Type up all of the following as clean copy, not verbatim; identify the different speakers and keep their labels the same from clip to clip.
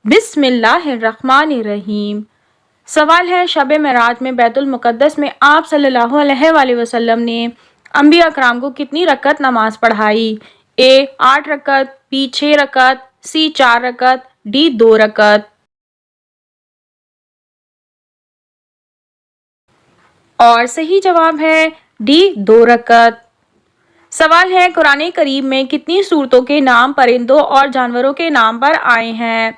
Speaker 1: بسم اللہ الرحمن الرحیم۔ سوال ہے، شب معراج میں بیت المقدس میں آپ صلی اللہ علیہ وآلہ وسلم نے انبیاء کرام کو کتنی رکعت نماز پڑھائی؟ اے 8 رکعت، بی 6 رکعت، سی 4 رکعت، ڈی 2 رکعت۔ اور صحیح جواب ہے ڈی 2 رکعت۔ سوال ہے، قرآن کریم میں کتنی سورتوں کے نام پرندوں اور جانوروں کے نام پر آئے ہیں؟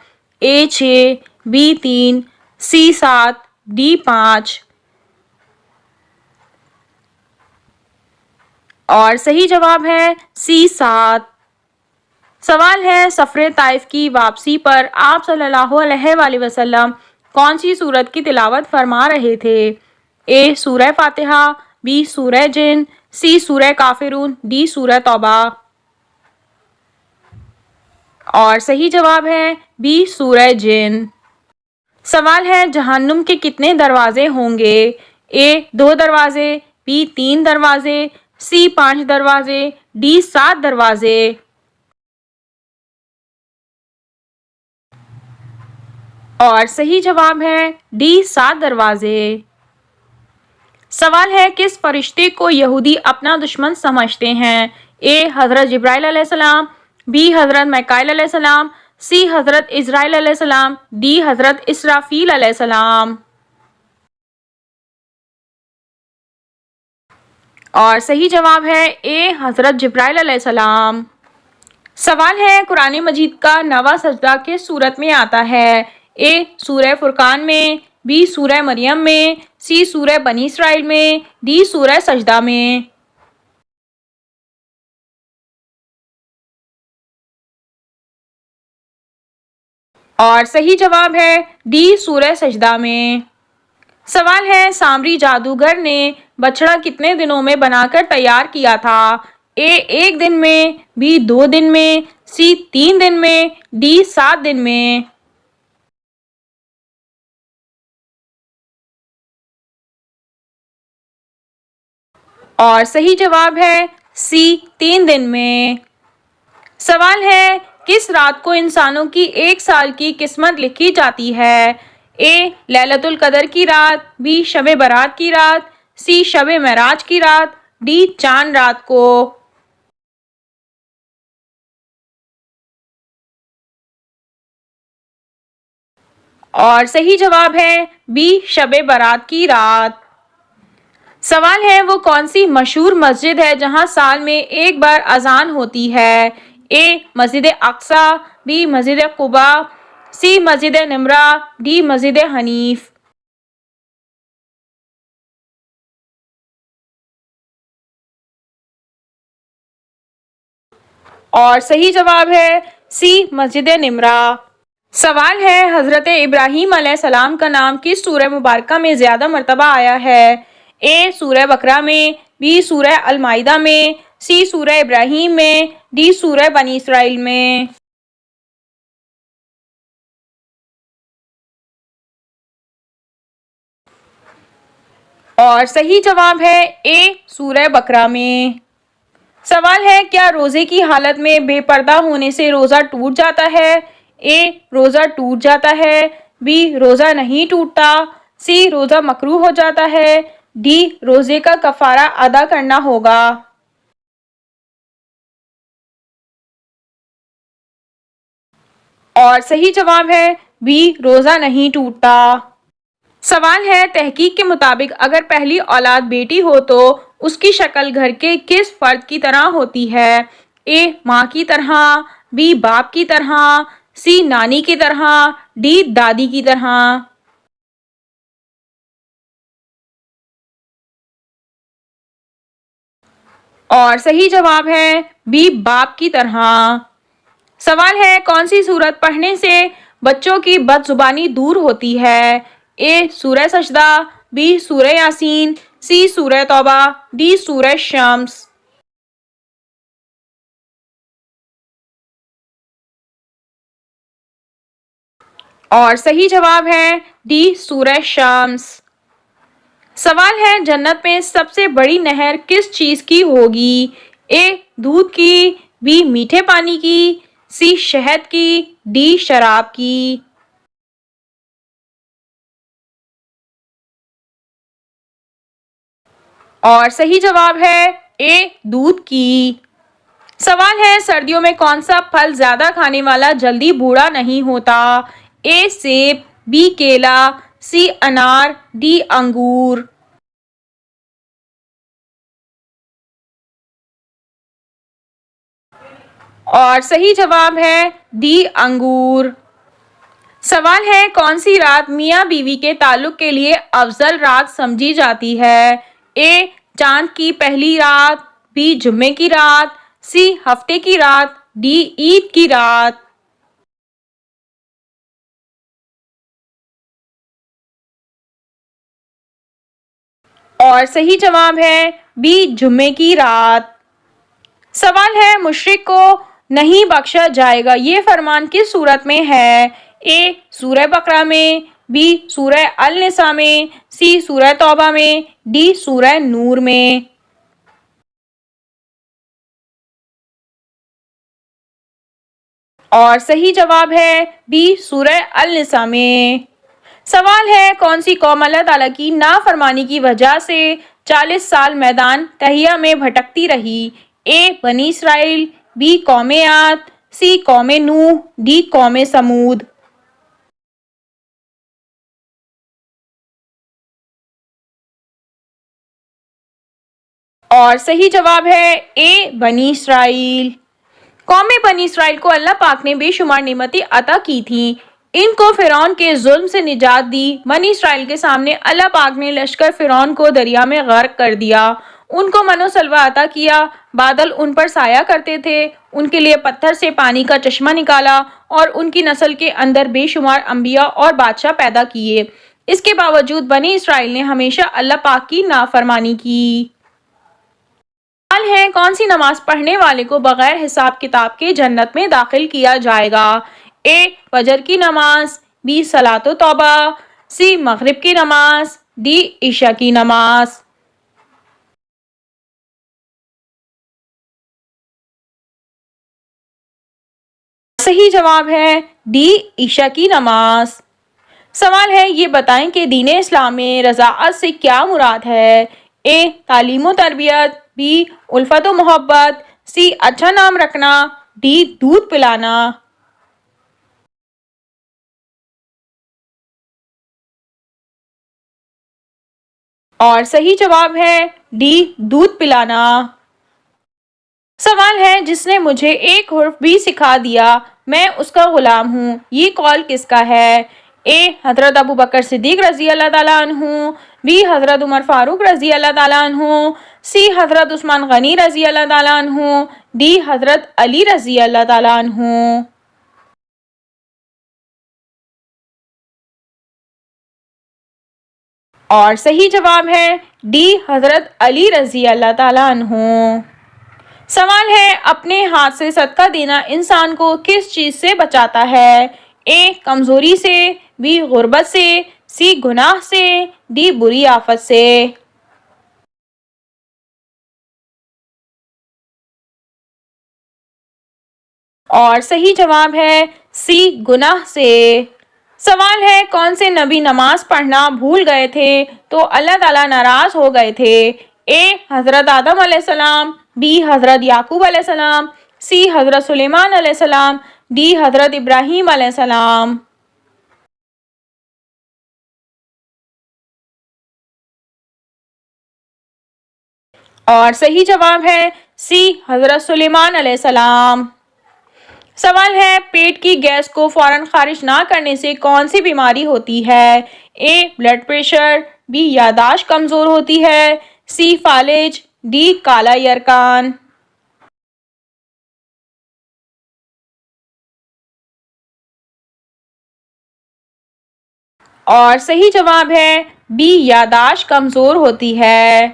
Speaker 1: اے 6، بی 3، سی 7، ڈی 5۔ اور صحیح جواب ہے سی 7۔ سوال ہے، سفر طائف کی واپسی پر آپ صلی اللہ علیہ وآلہ وسلم کون سی سورت کی تلاوت فرما رہے تھے؟ اے سورہ فاتحہ، بی سورہ جن، سی سورہ کافرون، ڈی سورہ توبہ۔ اور صحیح جواب ہے بی سورہ جن۔ سوال ہے، جہنم کے کتنے دروازے ہوں گے؟ اے 2 دروازے، بی 3 دروازے، سی 5 دروازے، ڈی 7 دروازے۔ اور صحیح جواب ہے ڈی 7 دروازے۔ سوال ہے، کس فرشتے کو یہودی اپنا دشمن سمجھتے ہیں؟ اے حضرت جبرائیل علیہ السلام، بی حضرت میکائیل علیہ السلام، سی حضرت اسرائیل علیہ السلام، ڈی حضرت اسرافیل علیہ السلام۔ اور صحیح جواب ہے اے حضرت جبرائیل علیہ السلام۔ سوال ہے، قرآن مجید کا 9واں سجدہ کس سورت میں آتا ہے؟ اے سورہ فرقان میں، بی سورہ مریم میں، سی سورہ بنی اسرائیل میں، ڈی سورہ سجدہ میں۔ اور صحیح جواب ہے ڈی سورہ سجدہ میں۔ سوال ہے، سامری جادوگر نے بچڑا کتنے دنوں میں بنا کر تیار کیا تھا؟ اے 1 دن میں، بی 2 دن میں، سی 3 دن میں، ڈی 7 دن میں۔ اور صحیح جواب ہے سی 3 دن میں۔ سوال ہے، کس رات کو انسانوں کی 1 سال کی قسمت لکھی جاتی ہے؟ اے لیلۃ القدر کی رات، بی شب برات کی رات، سی شب معراج کی رات، ڈی چاند رات کو۔ اور صحیح جواب ہے بی شب برات کی رات۔ سوال ہے، وہ کون سی مشہور مسجد ہے جہاں سال میں 1 بار اذان ہوتی ہے؟ اے مسجد اقصی، be Masjid Quba, C Masjid Nimra, D مسجد حنیف۔ اور صحیح جواب ہے سی مسجد نمرہ۔ سوال ہے، حضرت ابراہیم علیہ السلام کا نام کس سورہ مبارکہ میں زیادہ مرتبہ آیا ہے؟ اے سورہ بقرہ میں، بی سورہ المائدہ میں، سی سورہ ابراہیم میں، ڈی سورہ بنی اسرائیل میں۔ اور صحیح جواب ہے اے سورہ بقرہ میں۔ سوال ہے، کیا روزے کی حالت میں بے پردہ ہونے سے روزہ ٹوٹ جاتا ہے؟ اے روزہ ٹوٹ جاتا ہے، بی روزہ نہیں ٹوٹتا، سی روزہ مکروہ ہو جاتا ہے، ڈی روزے کا کفارہ ادا کرنا ہوگا۔ اور صحیح جواب ہے بی روزہ نہیں ٹوٹتا۔ سوال ہے، تحقیق کے مطابق اگر پہلی اولاد بیٹی ہو تو اس کی شکل گھر کے کس فرد کی طرح ہوتی ہے؟ اے ماں کی طرح، بی باپ کی طرح، سی نانی کی طرح، ڈی دادی کی طرح۔ اور صحیح جواب ہے بی باپ کی طرح۔ سوال ہے، کون سی سورت پڑھنے سے بچوں کی بد زبانی دور ہوتی ہے؟ اے سورہ سجدہ، بی سورہ یاسین، سی سورہ توبہ، ڈی سورہ شمس۔ اور صحیح جواب ہے ڈی سورہ شمس۔ سوال ہے، جنت میں سب سے بڑی نہر کس چیز کی ہوگی؟ اے دودھ کی، بی میٹھے پانی کی، سی شہد کی، ڈی شراب کی۔ اور صحیح جواب ہے اے دودھ کی۔ سوال ہے سردیوں میں کون سا پھل زیادہ کھانے والا جلدی بوڑھا نہیں ہوتا؟ اے سیب، بی کیلا، سی انار، ڈی انگور۔ اور صحیح جواب ہے ڈی انگور۔ سوال ہے کون سی رات میاں بیوی کے تعلق کے لیے افضل رات سمجھی جاتی ہے؟ اے چاند کی پہلی رات، بی جمعے کی رات، سی ہفتے کی رات، ڈی عید کی رات۔ اور صحیح جواب ہے بی جمعے کی رات۔ سوال ہے مشرک کو نہیں بخشا جائے گا یہ فرمان کس صورت میں ہے؟ اے سورہ بقرہ میں، بی سورہ النساء میں، سی سورہ توبہ میں، ڈی سورہ نور میں۔ اور صحیح جواب ہے بی سورہ النساء میں۔ سوال ہے کون سی قوم اللہ تعالیٰ کی نافرمانی کی وجہ سے 40 سال میدان تہیہ میں بھٹکتی رہی؟ اے بنی اسرائیل، بی قوم عاد، سی قوم نوح، ڈی قوم سمود۔ اور صحیح جواب ہے اے بنی اسرائیل۔ قوم بنی اسرائیل کو اللہ پاک نے بے شمار نعمتیں عطا کی تھیں، ان کو فرعون کے ظلم سے نجات دی۔ بنی اسرائیل کے سامنے اللہ پاک نے لشکر فرعون کو دریا میں غرق کر دیا، ان کو من و سلوہ عطا کیا، بادل ان پر سایہ کرتے تھے، ان کے لیے پتھر سے پانی کا چشمہ نکالا اور ان کی نسل کے اندر بے شمار انبیاء اور بادشاہ پیدا کیے۔ اس کے باوجود بنی اسرائیل نے ہمیشہ اللہ پاک کی نافرمانی کی۔ سوال ہے کون سی نماز پڑھنے والے کو بغیر حساب کتاب کے جنت میں داخل کیا جائے گا؟ اے فجر کی نماز، بی صلاۃ و توبہ، سی مغرب کی نماز، ڈی عشاء کی نماز۔ صحیح جواب ہے ڈی عشاء کی نماز۔ سوال ہے یہ بتائیں کہ دین اسلام میں رضاعت سے کیا مراد ہے؟ اے تعلیم و تربیت، بی الفت و محبت، سی اچھا نام رکھنا، ڈی دودھ پلانا۔ اور صحیح جواب ہے ڈی دودھ پلانا۔ سوال ہے جس نے مجھے ایک حرف بھی سکھا دیا میں اس کا غلام ہوں یہ قول کس کا ہے؟ اے حضرت ابو بکر صدیق رضی اللہ تعالیٰ عنہ، بی حضرت عمر فاروق رضی اللہ تعالیٰ عنہ، سی حضرت عثمان غنی رضی اللہ تعالیٰ عنہ، ڈی حضرت علی رضی اللہ تعالیٰ عنہ۔ اور صحیح جواب ہے ڈی حضرت علی رضی اللہ تعالیٰ عنہ۔ سوال ہے اپنے ہاتھ سے صدقہ دینا انسان کو کس چیز سے بچاتا ہے؟ اے کمزوری سے، بی غربت سے، سی گناہ سے، ڈی بری آفت سے۔ اور صحیح جواب ہے سی گناہ سے۔ سوال ہے کون سے نبی نماز پڑھنا بھول گئے تھے تو اللہ تعالیٰ ناراض ہو گئے تھے؟ اے حضرت آدم علیہ السلام، بی حضرت یعقوب علیہ السلام، سی حضرت سلیمان علیہ السلام، ڈی حضرت ابراہیم علیہ السلام۔ اور صحیح جواب ہے سی حضرت سلیمان علیہ السلام۔ سوال ہے پیٹ کی گیس کو فوراً خارج نہ کرنے سے کون سی بیماری ہوتی ہے؟ اے بلڈ پریشر، بی یادداشت کمزور ہوتی ہے، سی فالج، ڈی کالا یرکان۔ اور صحیح جواب ہے بی یادداشت کمزور ہوتی ہے۔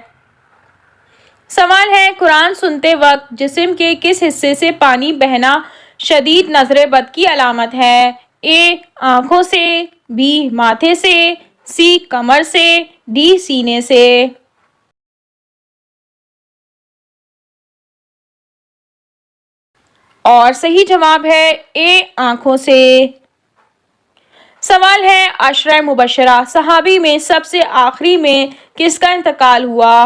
Speaker 1: سوال ہے قرآن سنتے وقت جسم کے کس حصے سے پانی بہنا شدید نظر بد کی علامت ہے؟ اے آنکھوں سے، بی ماتھے سے، سی کمر سے، ڈی سینے سے۔ اور صحیح جواب ہے اے آنکھوں سے۔ سوال ہے عشرہ مبشرہ صحابی میں سب سے آخری میں کس کا انتقال ہوا؟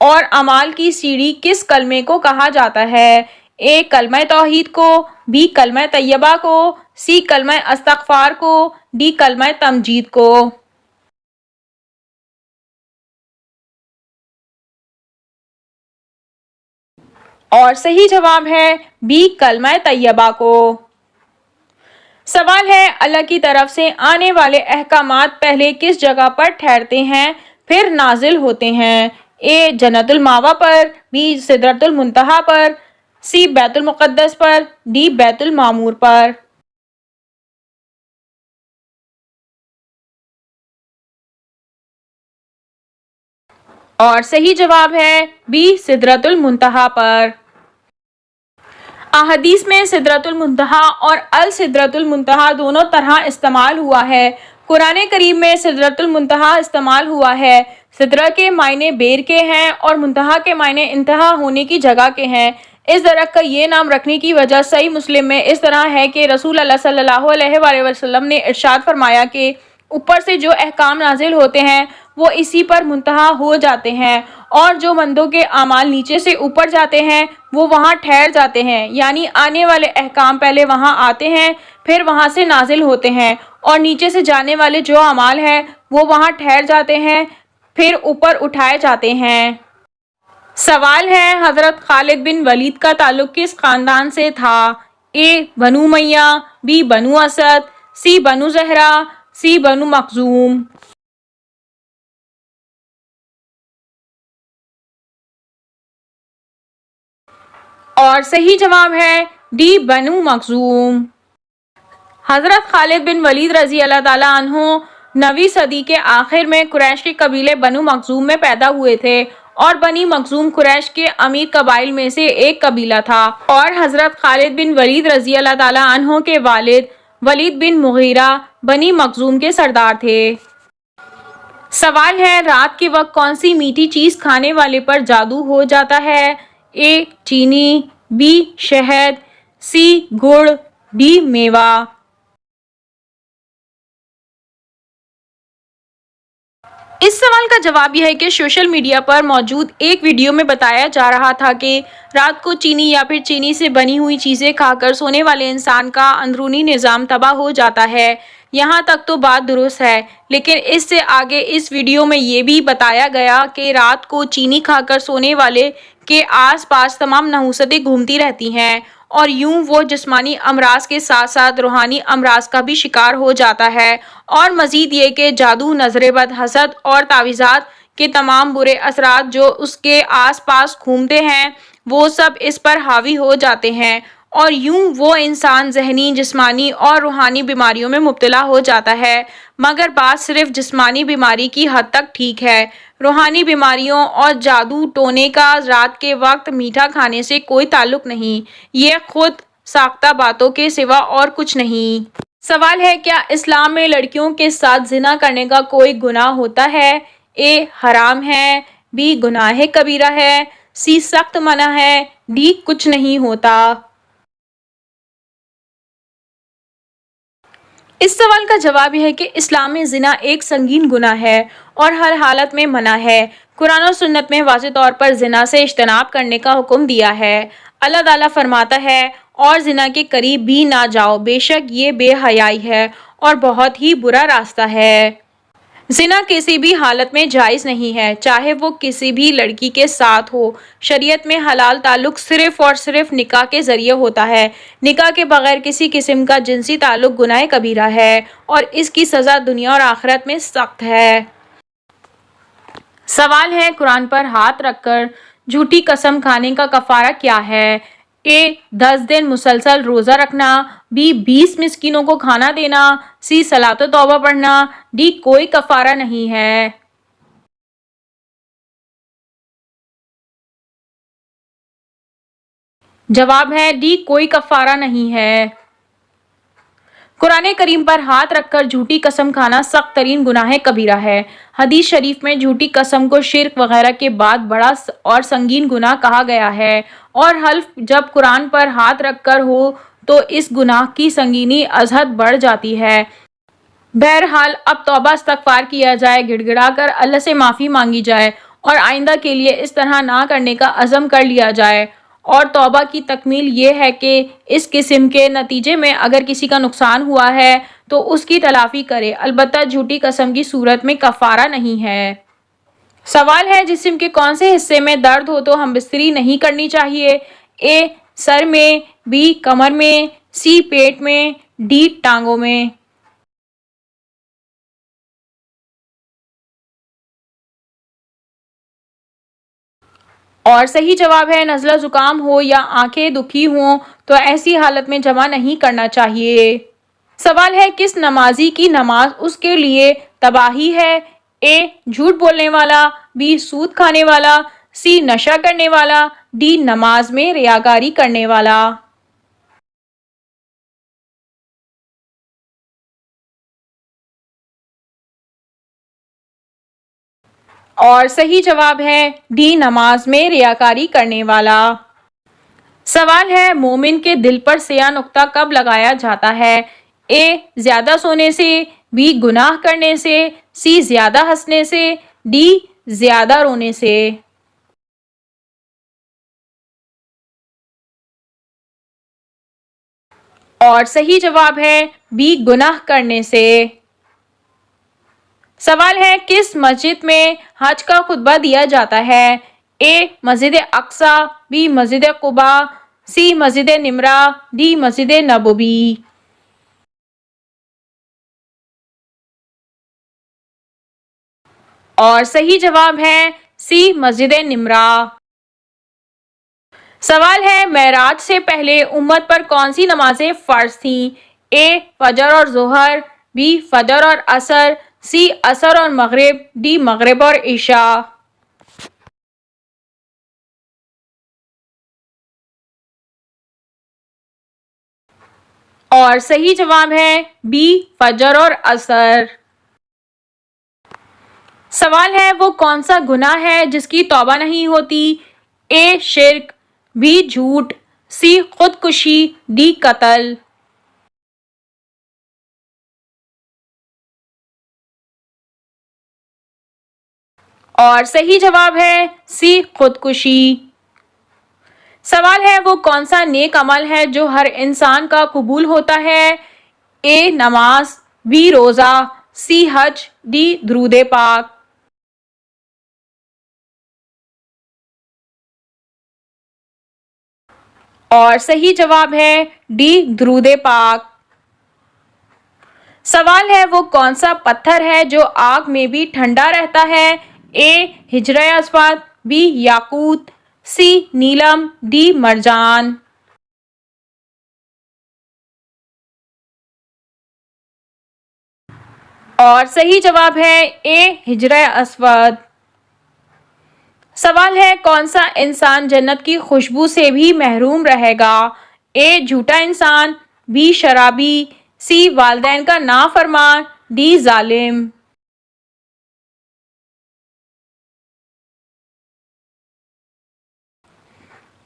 Speaker 1: اور اعمال کی سیڑھی کس کلمے کو کہا جاتا ہے؟ اے کلمہ توحید کو، بی کلمہ طیبہ کو، سی کلمہ استغفار کو، ڈی کلمہ تمجید کو۔ اور صحیح جواب ہے بی کلمہ طیبہ کو۔ سوال ہے اللہ کی طرف سے آنے والے احکامات پہلے کس جگہ پر ٹھہرتے ہیں پھر نازل ہوتے ہیں؟ اے جنت المأویٰ پر، بی سدرۃ المنتہا پر، سی بیت المقدس پر، ڈی بیت المعمور پر۔ اور صحیح جواب ہے بی سدرۃ المنتہا پر۔ احادیث میں سدرۃ المنتہا اور السدرۃ المنتہا دونوں طرح استعمال ہوا ہے۔ قرآن کریم میں سدرۃ المنتہا استعمال ہوا ہے۔ سدرہ کے معنی بیر کے ہیں اور منتہا کے معنی انتہا ہونے کی جگہ کے ہیں۔ اس درخت کا یہ نام رکھنے کی وجہ صحیح مسلم میں اس طرح ہے کہ رسول اللہ صلی اللہ علیہ وآلہ وسلم نے ارشاد فرمایا کہ اوپر سے جو احکام نازل ہوتے ہیں وہ اسی پر منتہا ہو جاتے ہیں، اور جو بندوں کے اعمال نیچے سے اوپر جاتے ہیں وہ وہاں ٹھہر جاتے ہیں، یعنی آنے والے احکام پہلے وہاں آتے ہیں پھر وہاں سے نازل ہوتے ہیں، اور نیچے سے جانے والے جو اعمال ہیں وہ وہاں ٹھہر جاتے ہیں پھر اوپر اٹھائے جاتے ہیں۔ سوال ہے حضرت خالد بن ولید کا تعلق کس خاندان سے تھا؟ اے بنو امیہ، بی بنو اسد، سی بنو زہرہ، سی بنو مخزوم۔ اور صحیح جواب ہے ڈی بنو مخزوم۔ حضرت خالد بن ولید رضی اللہ تعالیٰ عنہ 9ویں صدی کے آخر میں قریش کے قبیلے بنو مخزوم میں پیدا ہوئے تھے، اور بنی مخزوم قریش کے امیر قبائل میں سے ایک قبیلہ تھا، اور حضرت خالد بن ولید رضی اللہ تعالیٰ عنہ کے والد ولید بن مغیرہ بنی مخزوم کے سردار تھے۔ سوال ہے رات کے وقت کون سی میٹھی چیز کھانے والے پر جادو ہو جاتا ہے؟ اے چینی، بی شہد، سی گڑ، ڈی میوہ۔ اس سوال کا جواب یہ ہے کہ سوشل میڈیا پر موجود ایک ویڈیو میں بتایا جا رہا تھا کہ رات کو چینی یا پھر چینی سے بنی ہوئی چیزیں کھا کر سونے والے انسان کا اندرونی نظام تباہ ہو جاتا ہے۔ یہاں تک تو بات درست ہے، لیکن اس سے آگے اس ویڈیو میں یہ بھی بتایا گیا کہ رات کو چینی کھا کر سونے والے کے آس پاس تمام نحوستیں گھومتی رہتی ہیں، اور یوں وہ جسمانی امراض کے ساتھ ساتھ روحانی امراض کا بھی شکار ہو جاتا ہے، اور مزید یہ کہ جادو، نظر بد، حسد اور تعویذات کے تمام برے اثرات جو اس کے آس پاس گھومتے ہیں وہ سب اس پر حاوی ہو جاتے ہیں، اور یوں وہ انسان ذہنی، جسمانی اور روحانی بیماریوں میں مبتلا ہو جاتا ہے۔ مگر بات صرف جسمانی بیماری کی حد تک ٹھیک ہے، روحانی بیماریوں اور جادو ٹونے کا رات کے وقت میٹھا کھانے سے کوئی تعلق نہیں، یہ خود ساختہ باتوں کے سوا اور کچھ نہیں۔ سوال ہے کیا اسلام میں لڑکیوں کے ساتھ زنا کرنے کا کوئی گناہ ہوتا ہے؟ اے حرام ہے، بی گناہ کبیرہ ہے، سی سخت منع ہے، ڈی کچھ نہیں ہوتا۔ اس سوال کا جواب یہ ہے کہ اسلام میں زنا ایک سنگین گناہ ہے اور ہر حالت میں منع ہے۔ قرآن و سنت میں واضح طور پر زنا سے اجتناب کرنے کا حکم دیا ہے۔ اللہ تعالیٰ فرماتا ہے اور زنا کے قریب بھی نہ جاؤ، بے شک یہ بے حیائی ہے اور بہت ہی برا راستہ ہے۔ زنا کسی بھی حالت میں جائز نہیں ہے، چاہے وہ کسی بھی لڑکی کے ساتھ ہو۔ شریعت میں حلال تعلق صرف اور صرف نکاح کے ذریعے ہوتا ہے۔ نکاح کے بغیر کسی قسم کا جنسی تعلق گناہ کبیرہ ہے اور اس کی سزا دنیا اور آخرت میں سخت ہے۔ سوال ہے قرآن پر ہاتھ رکھ کر جھوٹی قسم کھانے کا کفارہ کیا ہے؟ اے 10 دن مسلسل روزہ رکھنا، بی 20 مسکینوں کو کھانا دینا، سی صلاۃ و توبہ پڑھنا، ڈی کوئی کفارہ نہیں ہے۔ جواب ہے ڈی کوئی کفارہ نہیں ہے۔ قرآن کریم پر ہاتھ رکھ کر جھوٹی قسم کھانا سخت ترین گناہ کبیرہ ہے۔ حدیث شریف میں جھوٹی قسم کو شرک وغیرہ کے بعد بڑا اور سنگین گناہ کہا گیا ہے، اور حلف جب قرآن پر ہاتھ رکھ کر ہو تو اس گناہ کی سنگینی ازحد بڑھ جاتی ہے۔ بہرحال اب توبہ استغفار کیا جائے، گڑ گڑا کر اللہ سے معافی مانگی جائے اور آئندہ کے لیے اس طرح نہ کرنے کا عزم کر لیا جائے۔ اور توبہ کی تکمیل یہ ہے کہ اس قسم کے نتیجے میں اگر کسی کا نقصان ہوا ہے تو اس کی تلافی کرے، البتہ جھوٹی قسم کی صورت میں کفارہ نہیں ہے۔ سوال ہے جسم کے کون سے حصے میں درد ہو تو ہم بستری نہیں کرنی چاہیے؟ اے سر میں، بی کمر میں، سی پیٹ میں، ڈی ٹانگوں میں۔ اور صحیح جواب ہے نزلہ زکام ہو یا آنکھیں دکھی ہوں تو ایسی حالت میں جمع نہیں کرنا چاہیے۔ سوال ہے کس نمازی کی نماز اس کے لیے تباہی ہے؟ اے جھوٹ بولنے والا، بی سود کھانے والا، سی نشہ کرنے والا، ڈی نماز میں ریاکاری کرنے والا۔ اور صحیح جواب ہے ڈی نماز میں ریاکاری کرنے والا۔ سوال ہے مومن کے دل پر سیاہ نقطہ کب لگایا جاتا ہے؟ اے زیادہ سونے سے، بی گناہ کرنے سے، سی زیادہ ہنسنے سے، ڈی زیادہ رونے سے۔ اور صحیح جواب ہے بی گناہ کرنے سے۔ سوال ہے کس مسجد میں حج کا خطبہ دیا جاتا ہے؟ اے مسجد اقصی، be Masjid Quba, C Masjid Nimra, D Masjid Nabawi. اور صحیح جواب ہے سی مسجد نمرہ۔ سوال ہے معراج سے پہلے امت پر کون سی نمازیں فرض تھیں؟ اے فجر اور ظہر، بی فجر اور عصر، سی عصر اور مغرب، ڈی مغرب اور عشاء۔ اور صحیح جواب ہے بی فجر اور عصر۔ سوال ہے وہ کون سا گناہ ہے جس کی توبہ نہیں ہوتی؟ اے شرک، بی جھوٹ، سی خودکشی، ڈی قتل۔ اور صحیح جواب ہے سی خودکشی۔ سوال ہے وہ کون سا نیک عمل ہے جو ہر انسان کا قبول ہوتا ہے؟ اے نماز، بی روزہ، سی حج، ڈی درود پاک۔ اور صحیح جواب ہے ڈی درود پاک۔ سوال ہے وہ کون سا پتھر ہے جو آگ میں بھی ٹھنڈا رہتا ہے؟ اے حجرہ اسود، بی یاقوت، سی نیلم، ڈی مرجان۔ اور صحیح جواب ہے اے حجرہ اسود۔ سوال ہے کون سا انسان جنت کی خوشبو سے بھی محروم رہے گا؟ اے جھوٹا انسان، بی شرابی، سی والدین کا نافرمان، ڈی ظالم۔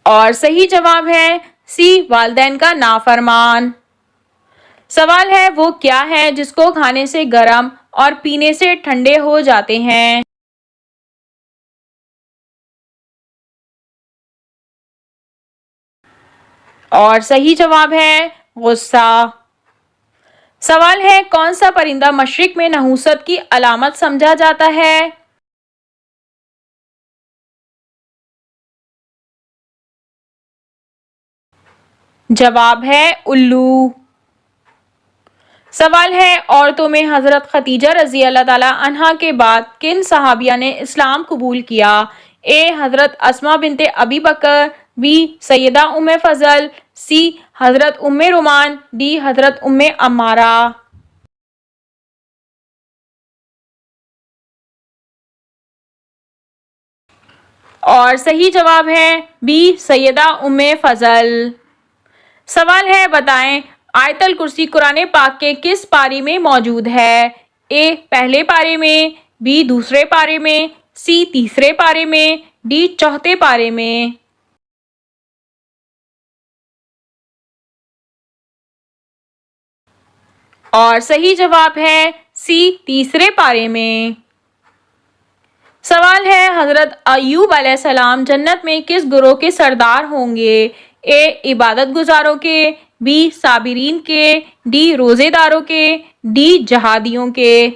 Speaker 1: اور صحیح جواب ہے سی والدین کا نافرمان۔ سوال ہے وہ کیا ہے جس کو کھانے سے گرم اور پینے سے ٹھنڈے ہو جاتے ہیں؟ اور صحیح جواب ہے غصہ۔ سوال ہے کون سا پرندہ مشرق میں نحوست کی علامت سمجھا جاتا ہے؟ جواب ہے الو۔ سوال ہے عورتوں میں حضرت خدیجہ رضی اللہ تعالی عنہا کے بعد کن صحابیہ نے اسلام قبول کیا؟ اے حضرت اسماء بنت ابی بکر، بی سیدہ ام فضل، سی حضرت ام رومان، ڈی حضرت ام عمارہ۔ اور صحیح جواب ہے بی سیدہ ام فضل۔ سوال ہے بتائیں آیت الکرسی قرآن پاک کے کس پاری میں موجود ہے؟ اے پہلے پارے میں، بی دوسرے پارے میں، سی تیسرے پارے میں، ڈی چوتھے پارے میں۔ اور صحیح جواب ہے سی تیسرے پارے میں۔ سوال ہے حضرت ایوب علیہ السلام جنت میں کس گروہ کے سردار ہوں گے؟ اے عبادت گزاروں کے، بی صابرین کے، ڈی روزے داروں کے، ڈی جہادیوں کے۔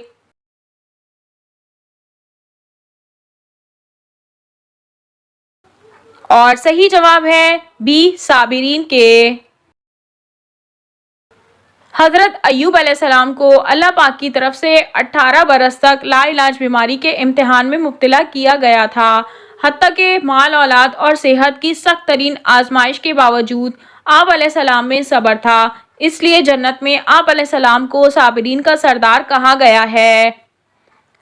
Speaker 1: اور صحیح جواب ہے بی صابرین کے۔ حضرت ایوب علیہ السلام کو اللہ پاک کی طرف سے 18 برس تک لا علاج بیماری کے امتحان میں مبتلا کیا گیا تھا، حتیٰ کہ مال اولاد اور صحت کی سخت ترین آزمائش کے باوجود آپ علیہ السلام میں صبر تھا، اس لیے جنت میں آپ علیہ السلام کو صابرین کا سردار کہا گیا ہے۔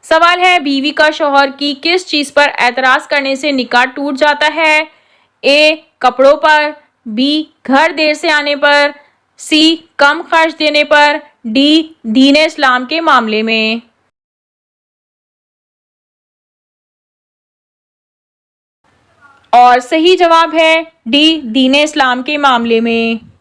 Speaker 1: سوال ہے بیوی کا شوہر کی کس چیز پر اعتراض کرنے سے نکاح ٹوٹ جاتا ہے؟ اے کپڑوں پر، بی گھر دیر سے آنے پر، سی کم خرچ دینے پر، ڈی دین اسلام کے معاملے میں۔ اور صحیح جواب ہے ڈی دین اسلام کے معاملے میں۔